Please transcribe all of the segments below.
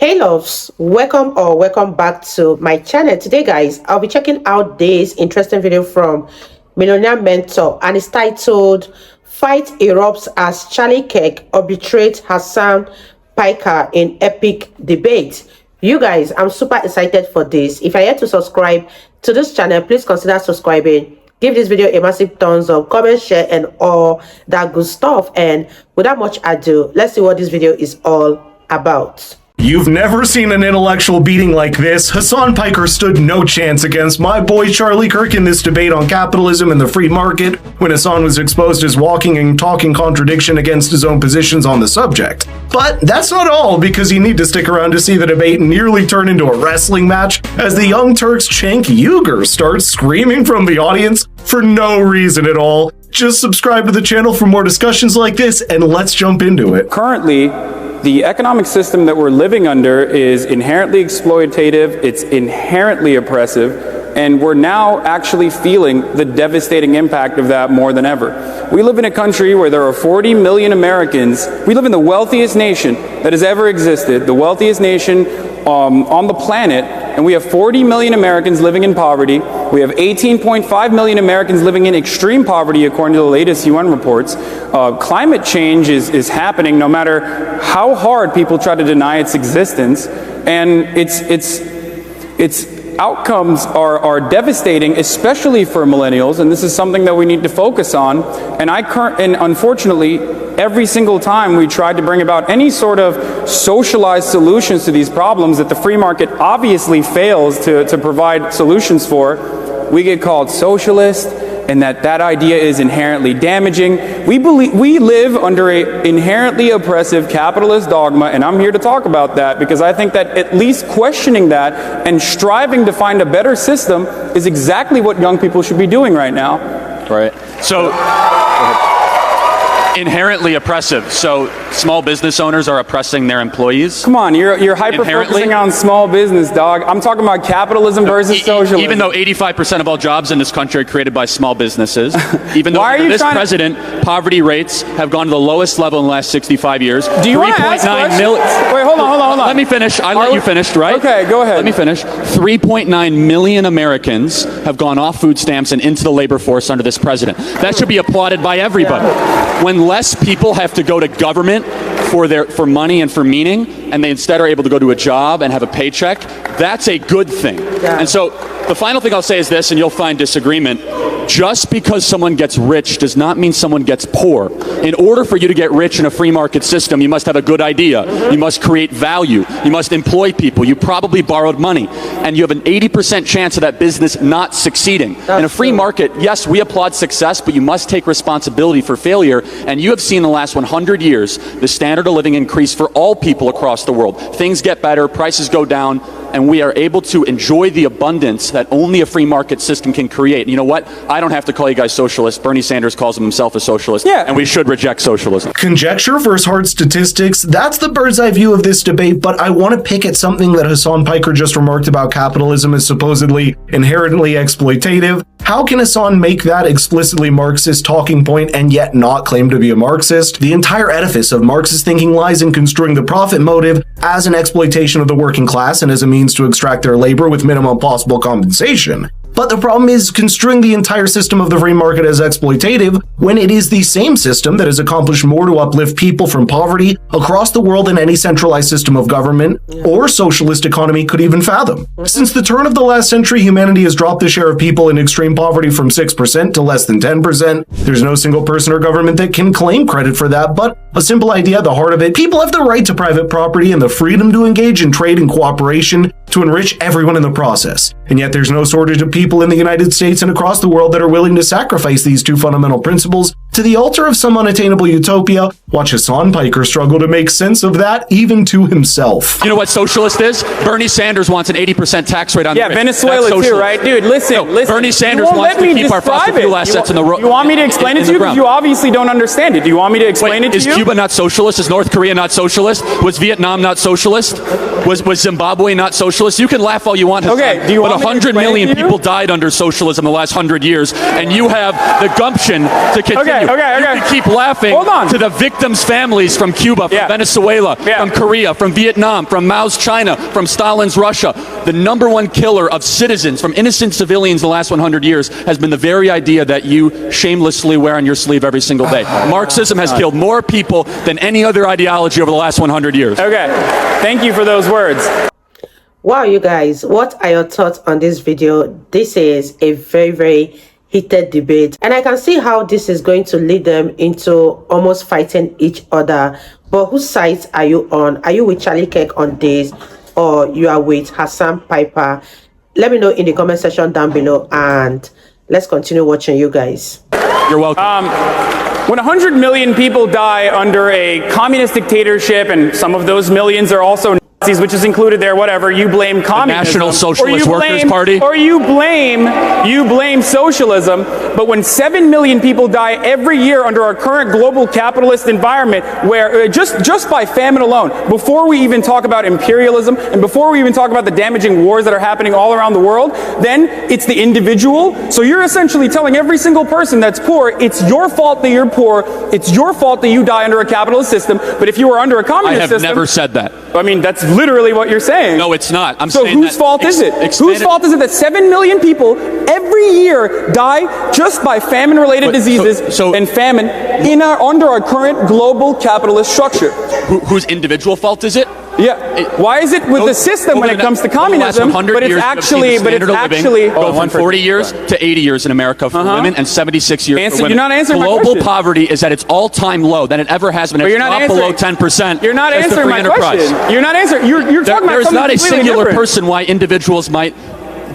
Hey loves, welcome back to my channel. Today guys, I'll be checking out this interesting video from Millionaire Mentor, and it's titled Fight Erupts as Charlie Kirk obliterates Hasan Piker in epic debate. You guys, I'm super excited for this. If you're yet to subscribe to this channel, please consider subscribing. Give this video a massive thumbs up, comment, share, and all that good stuff. And without much ado, let's see what this video is all about. You've never seen an intellectual beating like this. Hasan Piker stood no chance against my boy Charlie Kirk in this debate on capitalism and the free market when Hasan was exposed as walking and talking contradiction against his own positions on the subject. But that's not all, because you need to stick around to see the debate nearly turn into a wrestling match as the Young Turks' Cenk Uygur starts screaming from the audience for no reason at all. Just subscribe to the channel for more discussions like this, and let's jump into it. Currently, the economic system that we're living under is inherently exploitative, it's inherently oppressive, and we're now actually feeling the devastating impact of that more than ever. We live in a country where there are 40 million Americans. We live in the wealthiest nation that has ever existed, the wealthiest nation on the planet, and we have 40 million Americans living in poverty. We have 18.5 million Americans living in extreme poverty, according to the latest UN reports. Climate change is happening no matter how hard people try to deny its existence, and its outcomes are devastating, especially for millennials, and this is something that we need to focus on. And unfortunately, every single time we tried to bring about any sort of socialized solutions to these problems that the free market obviously fails to provide solutions for, we get called socialist, and that idea is inherently damaging. We live under an inherently oppressive capitalist dogma, and I'm here to talk about that because I think that at least questioning that and striving to find a better system is exactly what young people should be doing right now. Right. So, inherently oppressive. So, small business owners are oppressing their employees. Come on, you're hyper-focusing on small business, dog. I'm talking about capitalism versus socialism. Even though 85% of all jobs in this country are created by small businesses, even though under this president, poverty rates have gone to the lowest level in the last 65 years. Do you want to ask questions? Wait, hold on. Let me finish. I let you finish, right? Okay, go ahead. Let me finish. 3.9 million Americans have gone off food stamps and into the labor force under this president. That should be applauded by everybody. Yeah. When less people have to go to government for money and for meaning, and they instead are able to go to a job and have a paycheck, that's a good thing. Yeah. And so the final thing I'll say is this, and you'll find disagreement. Just because someone gets rich does not mean someone gets poor. In order for you to get rich in a free market system, you must have a good idea. You must create value. You must employ people. You probably borrowed money. And you have an 80% chance of that business not succeeding. In a free market, yes, we applaud success, but you must take responsibility for failure. And you have seen in the last 100 years the standard of living increase for all people across the world. Things get better, prices go down, and we are able to enjoy the abundance that only a free market system can create. And you know what? I don't have to call you guys socialists. Bernie Sanders calls himself a socialist, and we should reject socialism. Conjecture versus hard statistics, that's the bird's eye view of this debate, but I want to pick at something that Hasan Piker just remarked about capitalism as supposedly inherently exploitative. How can Hasan make that explicitly Marxist talking point and yet not claim to be a Marxist? The entire edifice of Marxist thinking lies in construing the profit motive as an exploitation of the working class and as a means to extract their labor with minimum possible compensation. But the problem is construing the entire system of the free market as exploitative when it is the same system that has accomplished more to uplift people from poverty across the world than any centralized system of government or socialist economy could even fathom. Since the turn of the last century, humanity has dropped the share of people in extreme poverty from 6% to less than 10%. There's no single person or government that can claim credit for that, but a simple idea at the heart of it: people have the right to private property and the freedom to engage in trade and cooperation to enrich everyone in the process. And yet there's no shortage of people in the United States and across the world that are willing to sacrifice these two fundamental principles to the altar of some unattainable utopia. Watch Hasan Piker struggle to make sense of that, even to himself. You know what socialist is? Bernie Sanders wants an 80% tax rate on the rich. Venezuela too, right? Dude, listen. Bernie Sanders wants to keep our fossil fuel assets in the road. You want me to explain it to you? Because you obviously don't understand it. Do you want me to explain it to you? Is Cuba not socialist? Is North Korea not socialist? Was Vietnam not socialist? Was Zimbabwe not socialist? You can laugh all you want. Okay, but 100 million people died under socialism the last 100 years, and you have the gumption to continue Okay. You can keep laughing. Hold on. To the victims' families from Cuba, from Venezuela, from Korea, from Vietnam, from Mao's China, from Stalin's Russia. The number one killer of citizens, from innocent civilians in the last 100 years, has been the very idea that you shamelessly wear on your sleeve every single day. Marxism has killed more people than any other ideology over the last 100 years. Okay. Thank you for those words. Wow, you guys, what are your thoughts on this video? This is a very, very heated debate, and I can see how this is going to lead them into almost fighting each other. But whose side are you on? Are you with Charlie Kirk on this, or you are with Hasan Piker? Let me know in the comment section down below, and let's continue watching, you guys. You're welcome. When 100 million people die under a communist dictatorship, and some of those millions are also Nazis, which is included there, whatever, you blame communism. National Socialist Workers Party. Or you blame socialism. But when 7 million people die every year under our current global capitalist environment, where just by famine alone, before we even talk about imperialism, and before we even talk about the damaging wars that are happening all around the world, then it's the individual. So you're essentially telling every single person that's poor, it's your fault that you're poor, it's your fault that you die under a capitalist system, but if you were under a communist system... I have never said that. I mean, that's literally what you're saying. No, it's not. I'm so saying whose fault is it? Whose fault is it that 7 million people every year die just by famine-related diseases and famine under our current global capitalist structure? Whose individual fault is it? Yeah. Why is it with the system when it comes to communism, but it's actually go from 40 years to 80 years in America for women and 76 years for women. You're not answering my Global question. poverty is at its all-time low than it ever has been. It's not below 10%. You're not answering my question. You're not answering. You're talking about something completely different. There's not a singular person why individuals might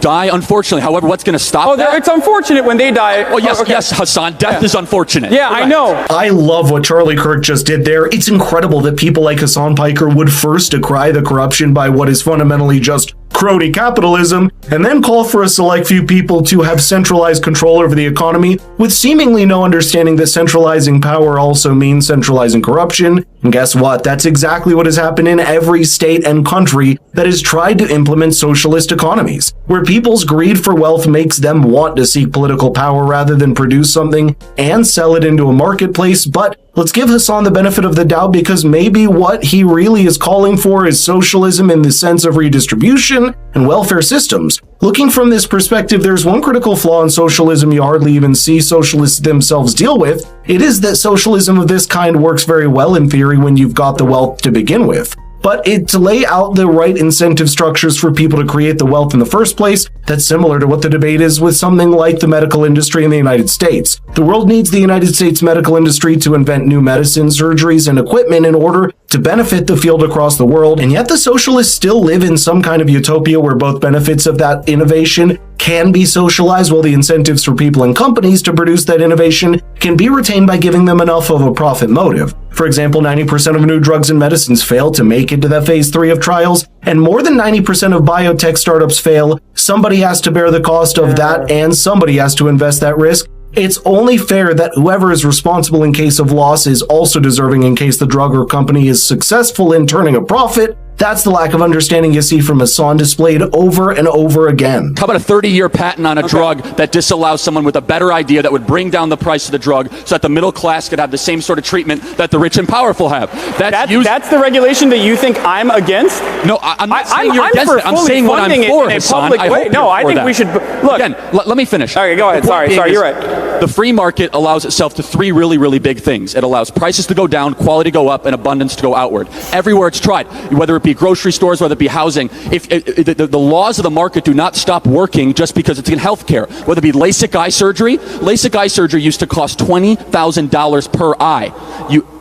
die, unfortunately. However, what's going to stop that? It's unfortunate when they die. Oh, yes, yes, Hassan. Death is unfortunate. Yeah, I know. I love what Charlie Kirk just did there. It's incredible that people like Hasan Piker would first decry the corruption by what is fundamentally just crony capitalism, and then call for a select few people to have centralized control over the economy, with seemingly no understanding that centralizing power also means centralizing corruption. And guess what? That's exactly what has happened in every state and country that has tried to implement socialist economies, where people's greed for wealth makes them want to seek political power rather than produce something and sell it into a marketplace. But let's give Hasan the benefit of the doubt, because maybe what he really is calling for is socialism in the sense of redistribution and welfare systems. Looking from this perspective, there's one critical flaw in socialism you hardly even see socialists themselves deal with. It is that socialism of this kind works very well in theory when you've got the wealth to begin with. But to lay out the right incentive structures for people to create the wealth in the first place, that's similar to what the debate is with something like the medical industry in the United States. The world needs the United States medical industry to invent new medicines, surgeries, and equipment in order to benefit the field across the world, and yet the socialists still live in some kind of utopia where both benefits of that innovation can be socialized, while the incentives for people and companies to produce that innovation can be retained by giving them enough of a profit motive. For example, 90% of new drugs and medicines fail to make it to that phase 3 of trials, and more than 90% of biotech startups fail. Somebody has to bear the cost of that, and somebody has to invest that risk. It's only fair that whoever is responsible in case of loss is also deserving in case the drug or company is successful in turning a profit. That's the lack of understanding you see from Hasan displayed over and over again. How about a 30-year patent on a drug that disallows someone with a better idea that would bring down the price of the drug so that the middle class could have the same sort of treatment that the rich and powerful have? That's the regulation that you think I'm against? No, I'm not saying you're against it. I'm saying what I'm for, Hasan. I think we should... Look. Again, let me finish. Okay, go ahead. Sorry, you're right. The free market allows itself to three really, really big things. It allows prices to go down, quality to go up, and abundance to go outward. Everywhere it's tried, whether it be grocery stores, whether it be housing, if the laws of the market do not stop working just because it's in healthcare, whether it be LASIK eye surgery used to cost $20,000 per eye.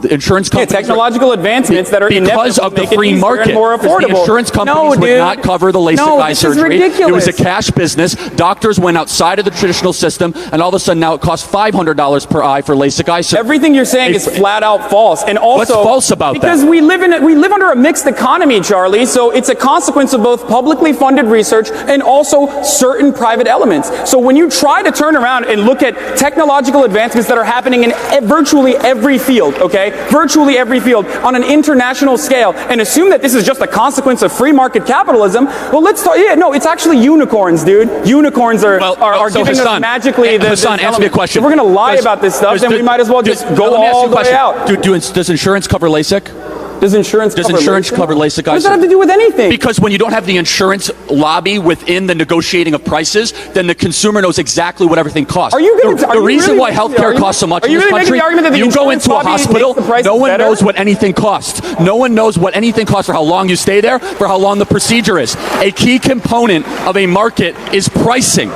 The insurance companies technological advancements that are because of the free market, more affordable. The insurance companies would not cover the LASIK eye surgery. It was a cash business. Doctors went outside of the traditional system, and all of a sudden now it costs $500 per eye for LASIK eye surgery. Everything you're saying is flat out false. And also, what's false about because that? we live under a mixed economy economy, Charlie, so it's a consequence of both publicly funded research and also certain private elements. So when you try to turn around and look at technological advancements that are happening in virtually every field, okay, virtually every field on an international scale, and assume that this is just a consequence of free market capitalism, well, let's talk, yeah, no, it's actually unicorns, dude. Unicorns are so giving Hasan, us magically the Hasan, answer me a question. If we're going to lie about this stuff, then we might as well just go all the way out. Does insurance cover LASIK? Does insurance cover LASIK? What does that have to do with anything? Because when you don't have the insurance lobby within the negotiating of prices, then the consumer knows exactly what everything costs. Are you going to? The reason why healthcare costs so much in this country, you go into a hospital, no one knows what anything costs. No one knows what anything costs for how long you stay there, for how long the procedure is. A key component of a market is pricing.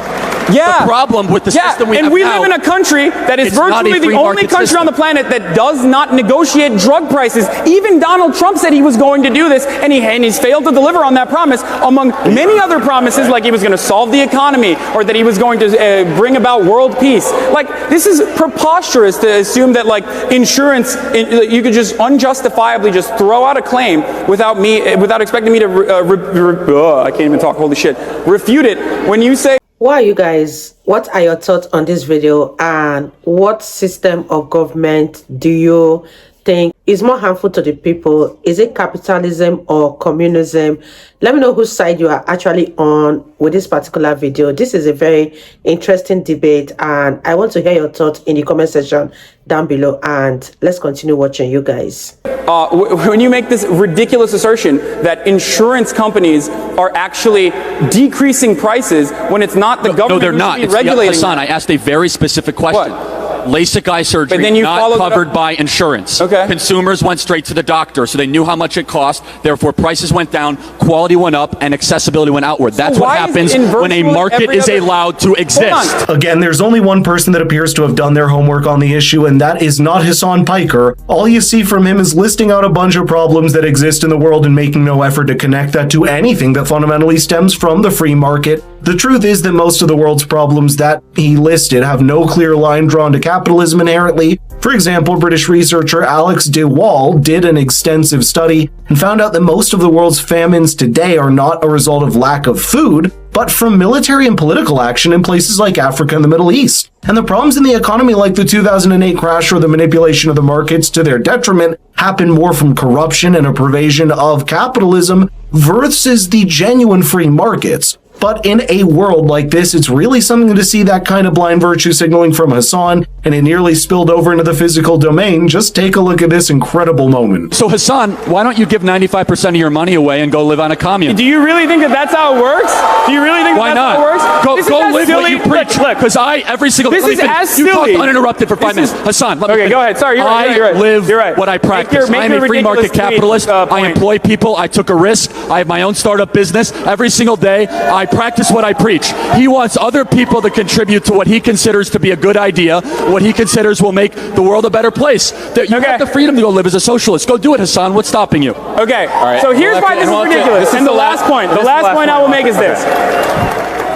Yeah. The problem with the system we have now, and we live in a country that is virtually the only country on the planet that does not negotiate drug prices. Even Donald Trump said he was going to do this, and he's failed to deliver on that promise, among many other promises, like he was going to solve the economy, or that he was going to bring about world peace. Like, this is preposterous to assume that, like, insurance, you could just unjustifiably just throw out a claim without expecting me to, I can't even talk, holy shit, refute it when you say, what are you guys, what are your thoughts on this video, and what system of government do you think is more harmful to the people? Is it capitalism or communism? Let me know whose side you are actually on with this particular video. This is a very interesting debate, and I want to hear your thoughts in the comment section down below, and let's continue watching, you guys. When you make this ridiculous assertion that insurance companies are actually decreasing prices when it's not the government no, they're not. It's regulating. Hasan, I asked a very specific question. What? LASIK eye surgery, but then you not covered by insurance. Okay. Consumers went straight to the doctor, so they knew how much it cost. Therefore, prices went down, quality went up, and accessibility went outward. That's what happens when a market is allowed to exist. Again, there's only one person that appears to have done their homework on the issue, and that is not Hasan Piker. All you see from him is listing out a bunch of problems that exist in the world and making no effort to connect that to anything that fundamentally stems from the free market. The truth is that most of the world's problems that he listed have no clear line drawn to capitalism inherently. For example, British researcher Alex de Waal did an extensive study and found out that most of the world's famines today are not a result of lack of food, but from military and political action in places like Africa and the Middle East. And the problems in the economy, like the 2008 crash or the manipulation of the markets to their detriment, happen more from corruption and a pervasion of capitalism versus the genuine free markets. But in a world like this, it's really something to see that kind of blind virtue signaling from Hasan, and it nearly spilled over into the physical domain. Just take a look at this incredible moment. So Hasan, why don't you give 95% of your money away and go live on a commune? Do you really think that that's how it works? Do you really think why that's not? how it works? Go live what you preach. Because every single this is as silly. You talked uninterrupted for 5 minutes. Hasan, let me okay, go ahead. Sorry, you're right. I live what I practice. I'm a free market capitalist. I employ people. I took a risk. I have my own startup business. Every single day, I practice what I preach. He wants other people to contribute to what he considers to be a good idea, what he considers will make the world a better place. You have the freedom to go live as a socialist. Go do it, Hasan. What's stopping you? Okay, right. So here's why this is ridiculous. And the last point I will make is this.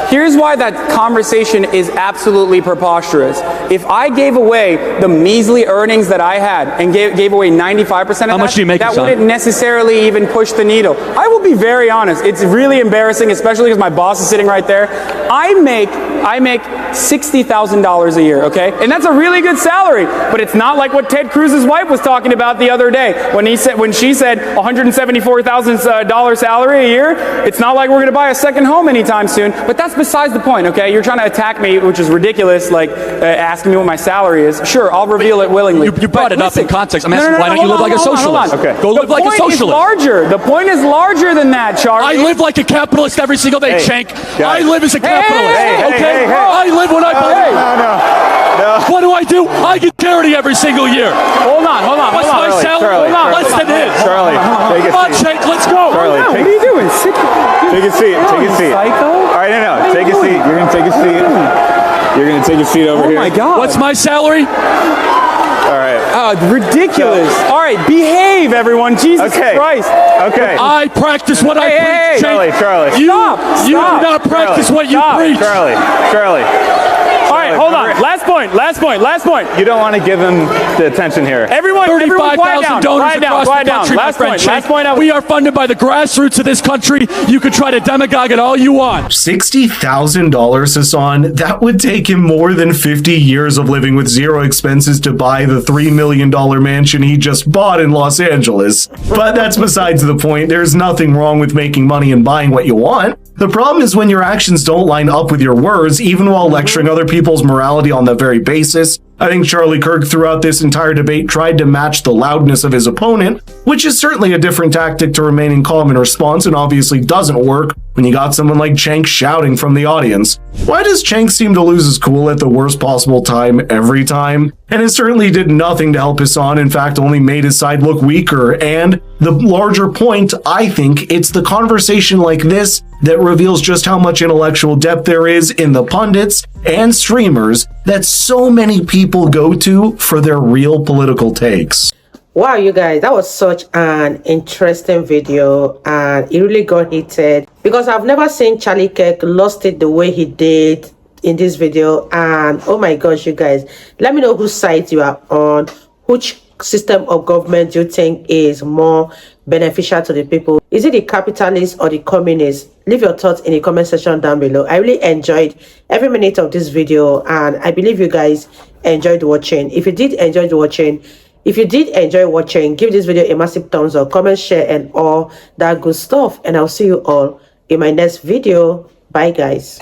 Here's why that conversation is absolutely preposterous. If I gave away the measly earnings that I had and gave away 95% of how much do you make, that wouldn't necessarily even push the needle. I will be very honest. It's really embarrassing, especially because my boss is sitting right there. I make $60,000 a year, okay? And that's a really good salary, but it's not like what Ted Cruz's wife was talking about the other day when she said $174,000 salary a year. It's not like we're going to buy a second home anytime soon, but that's besides the point, okay? You're trying to attack me, which is ridiculous, like asking me what my salary is. Sure, I'll reveal it willingly. You brought it up in context. I'm asking, why don't you live like a socialist? Okay. Go live like a socialist. The point is larger than that, Charlie. I live like a capitalist every single day, Shank. I live as a capitalist, okay? I live what I believe. No. What do? I get charity every single year. Hold on. What's my salary? Less than his. Charlie, take a seat. Come on, Shank, let's go. Charlie, what are you doing? Take a seat. Take a seat. Psycho? All right, no. Take a seat. You're gonna take a seat. You're gonna take a seat over here. Oh my God. What's my salary? All right. Ridiculous. All right, behave, everyone. Jesus Christ. Okay. I practice what I preach. Charlie. Stop. You do not practice what you preach. Charlie. All right, hold on. Last point. You don't want to give him the attention here. Everyone, 35,000 donors across the country, my friend Cenk. We are funded by the grassroots of this country. You can try to demagogue it all you want. $60,000, Hasan, that would take him more than 50 years of living with zero expenses to buy the $3 million mansion he just bought in Los Angeles. But that's besides the point. There's nothing wrong with making money and buying what you want. The problem is when your actions don't line up with your words, even while lecturing other people's morality on that very basis. I think Charlie Kirk throughout this entire debate tried to match the loudness of his opponent, which is certainly a different tactic to remaining calm in response and obviously doesn't work when you got someone like Cenk shouting from the audience. Why does Cenk seem to lose his cool at the worst possible time every time? And it certainly did nothing to help Hasan, in fact only made his side look weaker. And the larger point, I think, it's the conversation like this that reveals just how much intellectual depth there is in the pundits and streamers that so many people go to for their real political takes. Wow, you guys, that was such an interesting video and it really got heated because I've never seen Charlie Kirk lost it the way he did in this video. And oh my gosh, you guys, let me know whose side you are on. Which system of government do you think is more beneficial to the people? Is it the capitalist or the communist? Leave your thoughts in the comment section down below. I really enjoyed every minute of this video and I believe you guys enjoyed watching. If you did enjoy watching, give this video a massive thumbs up, comment, share, and all that good stuff. And I'll see you all in my next video. Bye, guys.